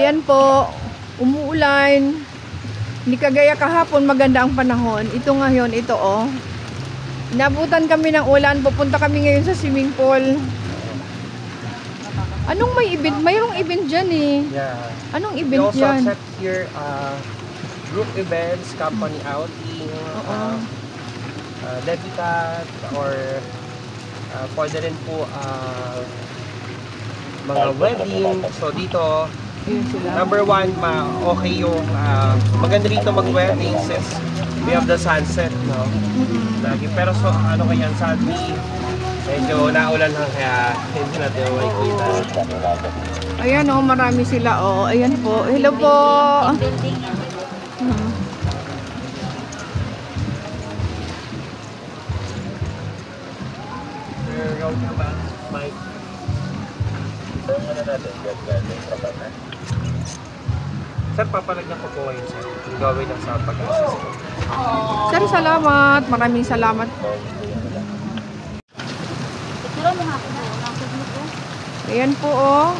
Ayan po, umuulan. Hindi kagaya kahapon, maganda ang panahon. Ito ngayon, ito oh. Nabutan kami ng ulan, pupunta kami ngayon sa swimming pool. Anong may event? Mayroong event dyan eh. Yeah. Anong event dyan? We also accept here group events, company outing, debutante, or pwede rin po mga wedding. So dito, number one, okay yung maganda rito mag-wedding since we have the sunset, no? Lagi. Pero so, ano kaya sadly, medyo naulan lang kaya hindi natin makikita. Ayan oh, marami sila oh. Ayan po. Hello po. Sir, papalagyan ko po ngayon, sir. Yung gawin ng sa pag-assist ko. Sir, salamat. Maraming salamat. Ayan po oh.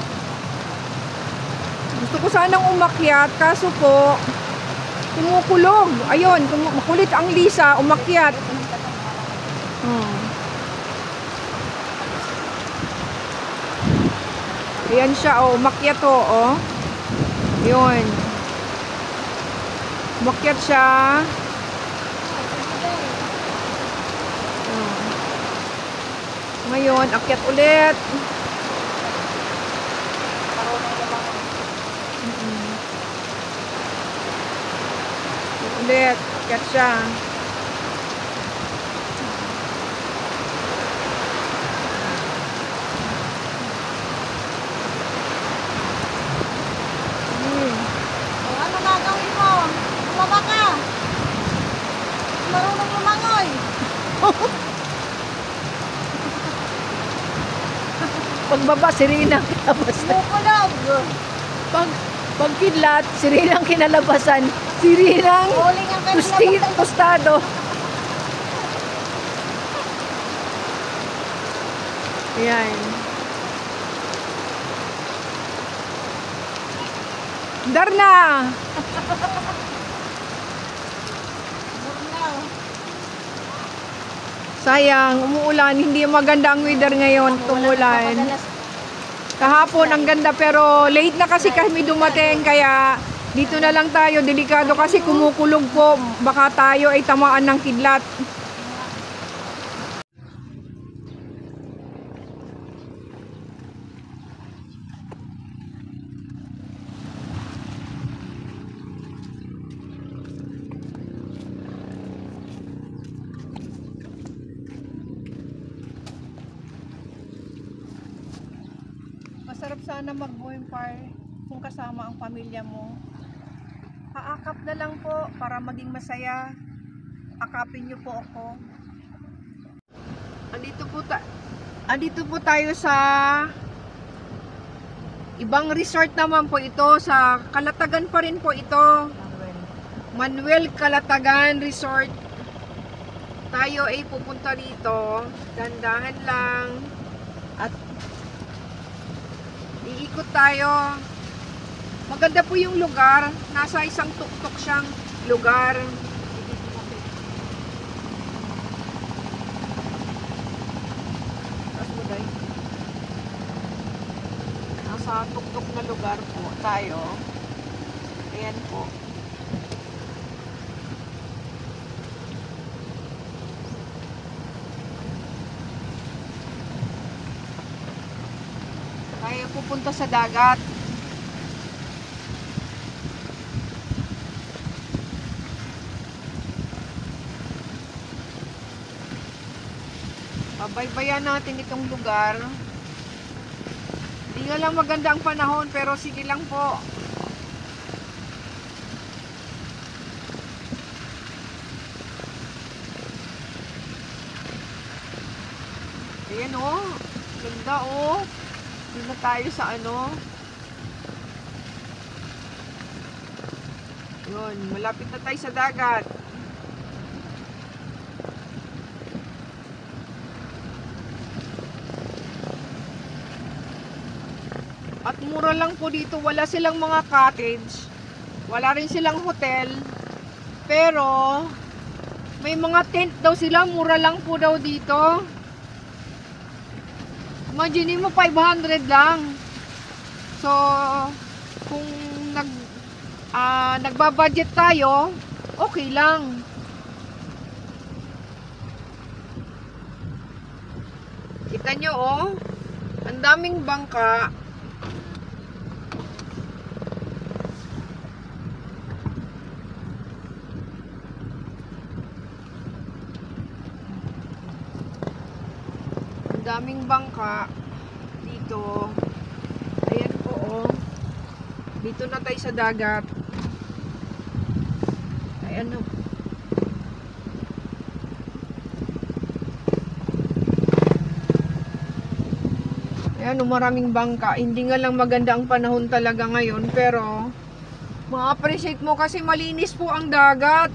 Gusto ko sanang umakyat, kaso po kumukulog. Ayun, makulit ang Lisa, umakyat. Ayan siya oh, umakyat to oh. Yun. Umakyat siya. Ngayon, akyat ulit. Ulit, akyat siya. Ano na gawin mo? Bumaba ka. Marunong lumangoy. Pagbaba, sirinang kinalabasan. Mukulog. Pagkidlat, sirinang kinalabasan. Sirinang Huling ang kinalabasan. tostado. Ayan. Darna! Sayang, umuulan. Hindi maganda ang weather ngayon. Tumulan. Kahapon ang ganda pero late na kasi kami dumating kaya dito na lang tayo. Delikado kasi kumukulog po. Baka tayo ay tamaan ng kidlat. Masarap sana mag-bonfire kung kasama ang pamilya mo. Aakap na lang po para maging masaya. Akapin niyo po ako. Andito po tayo sa ibang resort naman po ito. Sa Calatagan pa rin po ito. Manuel Calatagan Resort. Tayo ay pupunta dito. Dandahan lang. At iikot tayo. Maganda po yung lugar. Nasa isang tuktok siyang lugar. Nasa tuktok na lugar po tayo. Ayan po. Tayo pupunta sa dagat. Pabaybayan natin itong lugar. Hindi nga lang maganda ang panahon pero sige lang po. Ayan o. Ganda o. Doon na tayo sa ano. Yun. Malapit na tayo sa dagat. At mura lang po dito. Wala silang mga cottage. Wala rin silang hotel. Pero, may mga tent daw sila. Mura lang po daw dito. Imagine mo, 500 lang. So, kung nagbabudget tayo, okay lang. Kita nyo, oh. Ang daming bangka. Ang daming bangka dito. Ayan po, oh. Dito na tayo sa dagat. Ayan, oh. Ayan, maraming bangka. Hindi nga lang maganda ang panahon talaga ngayon, pero ma-appreciate mo kasi malinis po ang dagat.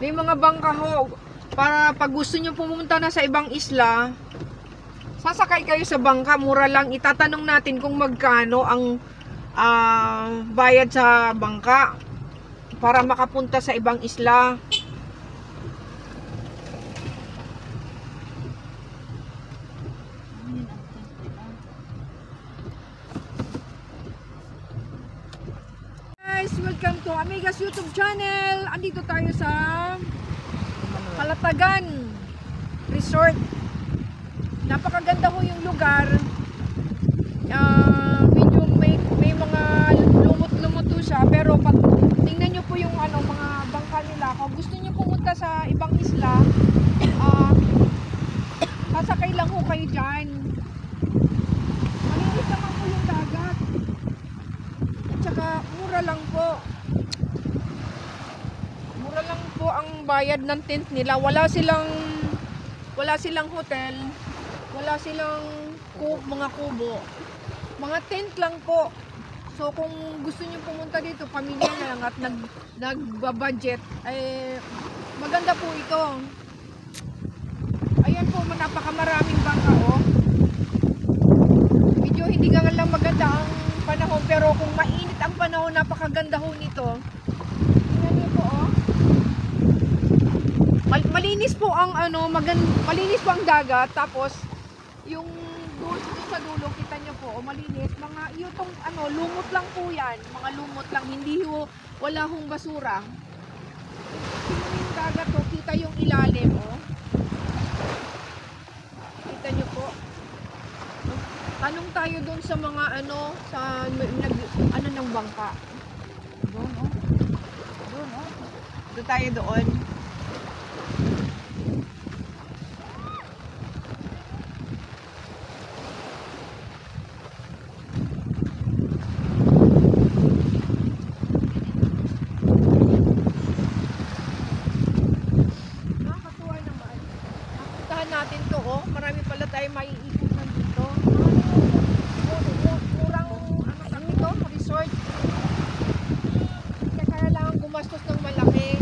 May mga bangka ho, para pag gusto nyo pumunta na sa ibang isla, sasakay kayo sa bangka, mura lang. Itatanong natin kung magkano ang bayad sa bangka para makapunta sa ibang isla. Welcome to Amigas YouTube channel. Andito tayo sa Calatagan Resort. Napakaganda ho yung lugar. Medyo may mga lumot-lumot siya, pero pag tingnan nyo po yung mga bangka nila, kung gusto nyo pumunta sa ibang isla, sasakay lang ho kayo dyan. Malinis naman po yung dagat. At saka mura lang po. Mura lang po ang bayad ng tent nila. Wala silang hotel. Wala silang mga kubo. Mga tent lang po. So kung gusto niyo pumunta dito, pamilya na lang at nagbabudget, ay maganda po ito. Ayan po, napakamaraming bangka, oh. Medyo hindi nga lang maganda ang panahon, pero kung mainit ang panahon, napakaganda ho nito. Tingnan niyo po, oh. Malinis po ang malinis po ang dagat, tapos yung doon sa dulo, kita niyo po, malinis. Mga itong lumot lang po 'yan, mga lumot lang, hindi ho, wala hong basura. Tingnan yung dagat, oh, kita yung ilalim, oh. Kita niyo po. Tanong tayo doon sa mga ng bangka. Doon, oh. Doon, oh. Doon tayo doon. Nakakatuwa naman. Napuntahan natin to, oh. Marami pala tayo maiikutan dito. Murang resort. Kaya kailangan gumastos ng malaki.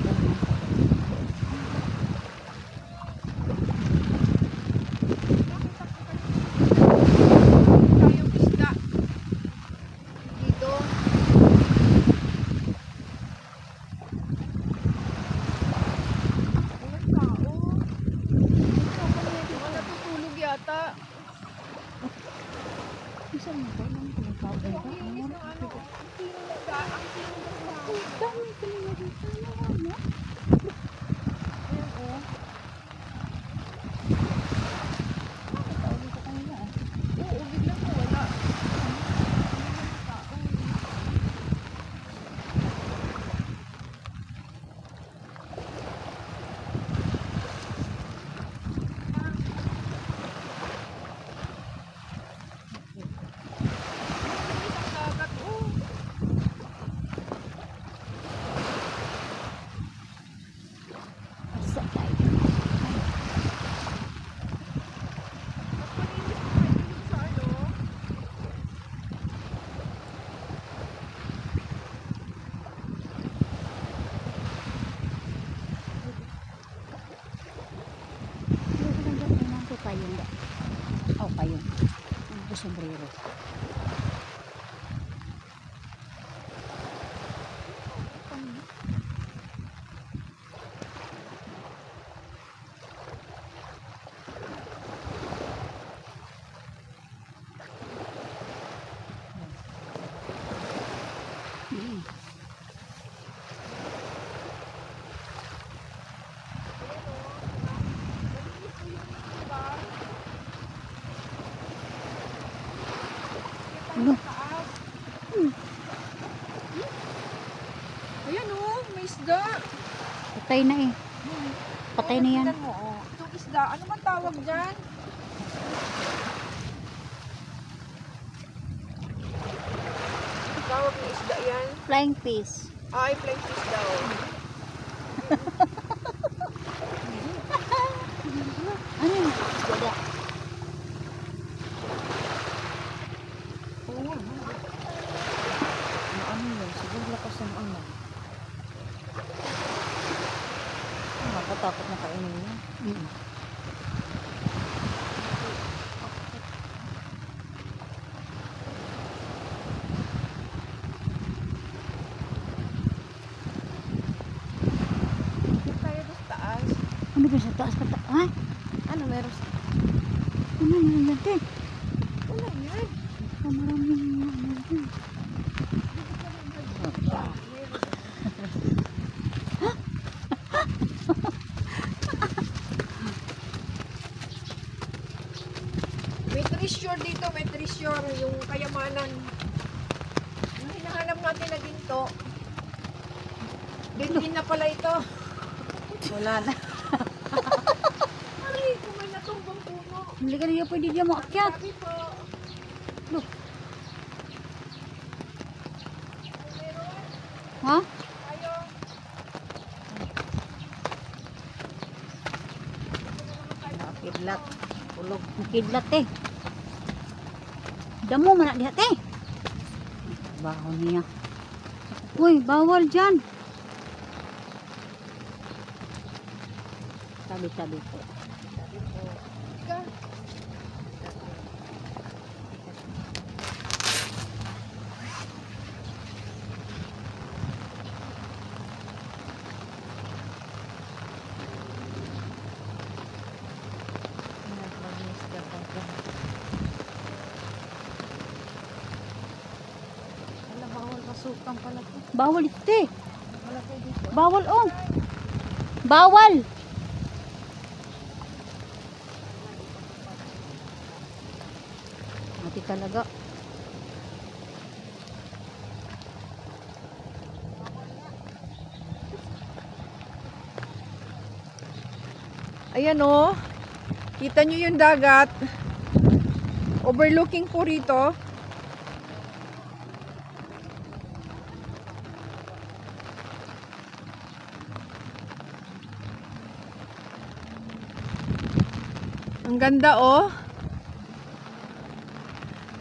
sombrero. Ano? Ayan oh, may isda. Patay na eh. Patay na yan. Tingnan mo, oh. Itong isda, ano man tawag dyan? Tawag ng isda yan? Flying fish. Ay, flying fish daw. Ano yun? Isda. Oo. Ano yun? Siguro lakas ng ano. Nakakatakot na kainin niya. Tayo doon taas. Ano ba sa taas pata? Ha? Ano meron sa... Ano yun natin? Wala yan. Maraming ano yun. May treasure dito, may treasure. Yung kayamanan. Yung hinahanap natin na ginto. Din na pala ito. Wala na. Aray, kung may natumbang puno. Hindi ka na pwede dyan maakyat. Sabi po. Look. Meron. Ha? Tayo. Nakakidlat. Ulog. Nakidlat eh. Damo man na dihat eh. Baho niya. Uy, bawal dyan. Tabi-tabi po. Ika. Wala, bawal kasukang pala ito. Bawal ito eh. Wala kayo dito. Bawal oh. Bawal. Mati talaga. Ayan oh. Kita nyo yung dagat. Overlooking po rito. Ang ganda oh.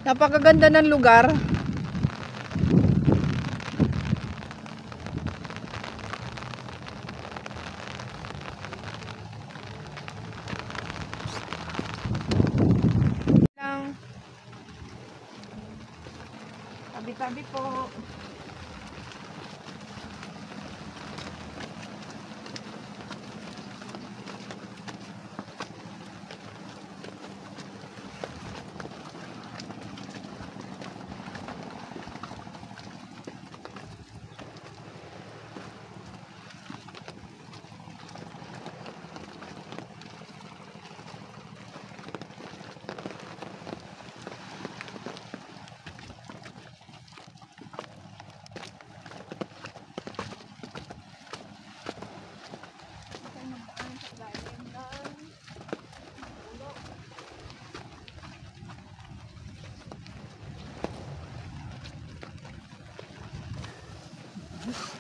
Napakaganda ng lugar. Lang. Tabi-tabi po.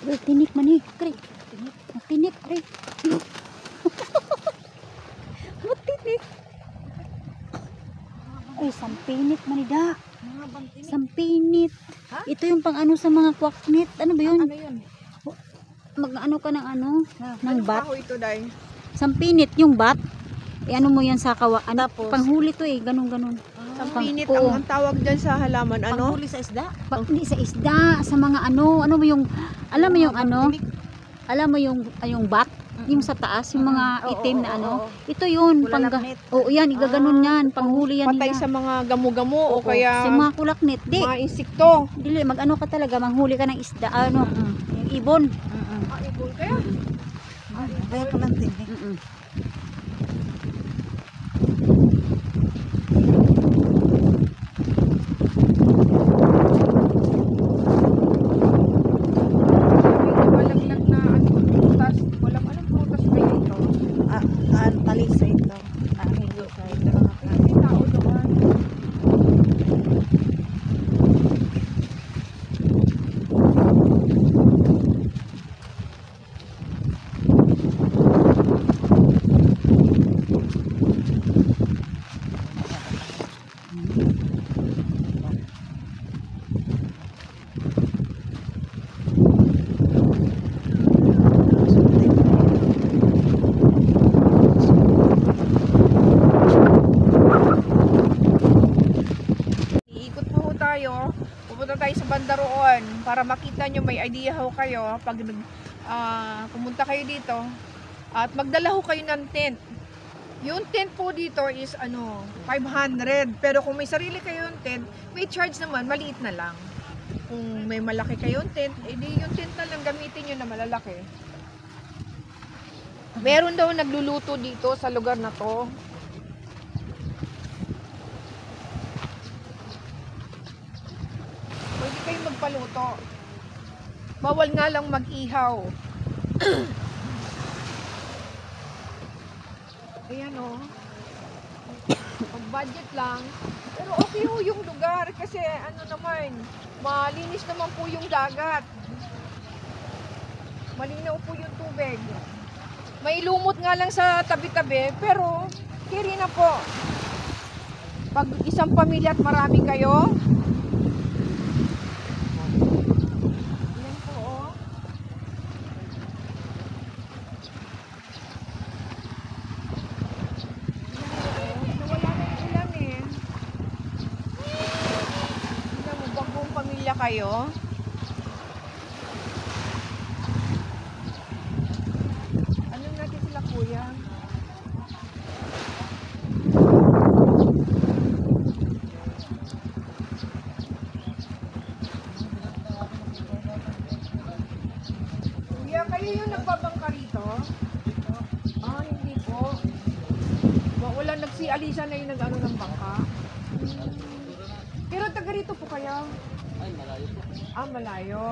Uy, tinik man eh. Kri. Tinik, kri. Matinik. Ay, sampinit man da. Mga bantinig. Sampinit. Ha? Ito yung pang ano sa mga kwaknit. Ano ba yun? Ano yun? Mag-ano ka ng ano? Ng Anong bat. kahoy ito, Day? Sampinit yung bat. Eh, ano mo yan sa kawa. Ano, Tapos? panghuli to eh. Ganun. Sampinit Oo. ang tawag dyan sa halaman. Ano? Panghuli sa isda? Hindi sa isda, sa mga ano mo yung, alam mo yung ano, alam mo yung bat, yung sa taas, yung mga itim na ano. Ito yun, Kulalaknit. oo yan, igaganon yan, panghuli yan Patay nila. sa mga gamo-gamo o Oo, kaya sa mga kulaknit, di. mga insekto. Dili, mag-ano ka talaga, manghuli ka ng isda, ano, yung ibon. Ah, ibon kaya? Kaya ko lang din. Mm-mm. Malaglag na ano, prutas. Walang anong prutas kayo ito. Talisa ito. Hindi sa ito. May tao doon. Iikot po tayo. Pupunta tayo sa banda roon para makita nyo, may idea ho kayo pag pumunta kayo dito. At magdala ho kayo ng tent. Yung tent po dito is 500. Pero kung may sarili kayong tent, may charge naman, maliit na lang. Kung may malaki kayong tent, edi yung tent na lang gamitin nyo na malalaki. Meron daw nagluluto dito sa lugar na to. Pwede kayong magpaluto. Bawal nga lang mag-ihaw. Ayan o. Pag-budget lang. Pero okay ho yung lugar kasi ano naman, malinis naman po yung dagat. Malinaw po yung tubig. May lumot nga lang sa tabi-tabi pero kiri na po. Pag isang pamilya at marami kayo, yan po oh. Nawala na yung ulan eh. Tignan mo, bagong pamilya kayo. Anong natin sila kuya? Kuya, kayo yung nagbabangka rito? Ah, hindi po. Wala nagsialisa na yung nag-ano ng bangka. Pero taga rito po kayo? Ay, malayo po. Ah, malayo.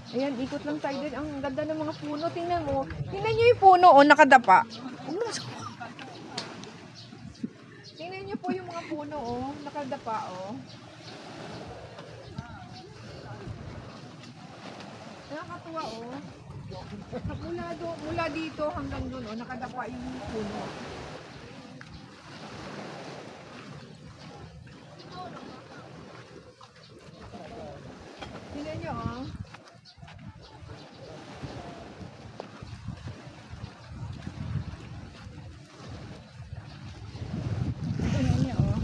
Ayan, ikot lang tayo din. Ang ganda ng mga puno. Tingnan mo. Tingnan nyo yung puno, oh, nakadapa. Tingnan nyo po yung mga puno, oh, nakadapa, oh. Nakakatuwa, oh. Mula dito hanggang doon, oh, nakadapa yung puno. Tingnan nyo, oh. Tingnan nyo, oh.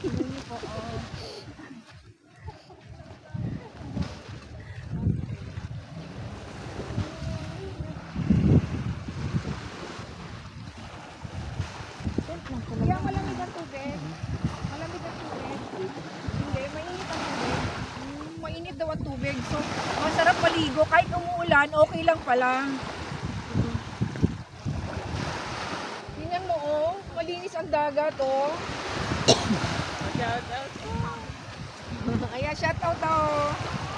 Tingnan nyo po, oh. Kaya malamig ang tubig. Malamig ang tubig. Hindi, mainit ang tubig. Mainit daw ang tubig. So, masarap maligo. Kahit umuulan, okay lang pala. Tingnan mo, oh. Malinis ang dagat, oh. Shout out. Ayan, shout out, oh.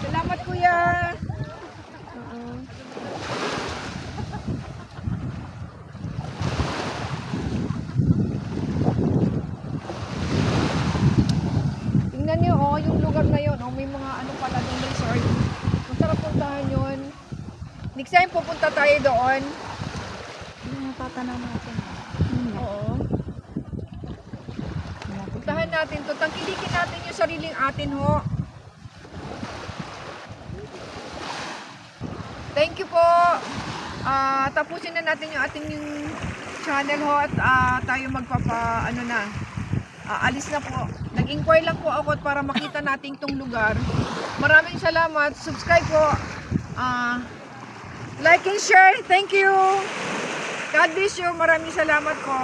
Salamat, kuya. Tingnan niyo, oh, yung lugar na yun, oh, may mga ano pala ng resort. Masarap puntahan yun. Next time pupunta tayo doon. Yung tatanaw natin. Oo. Puntahan natin to. Tangkilikin natin yung sariling atin, ho. Thank you po. Tapusin na natin yung ating channel ho at tayo ano na. Alis na po. Nag-inquire lang po ako para makita natin tong lugar. Maraming salamat. Subscribe po. Like and share. Thank you. God bless you. Maraming salamat po.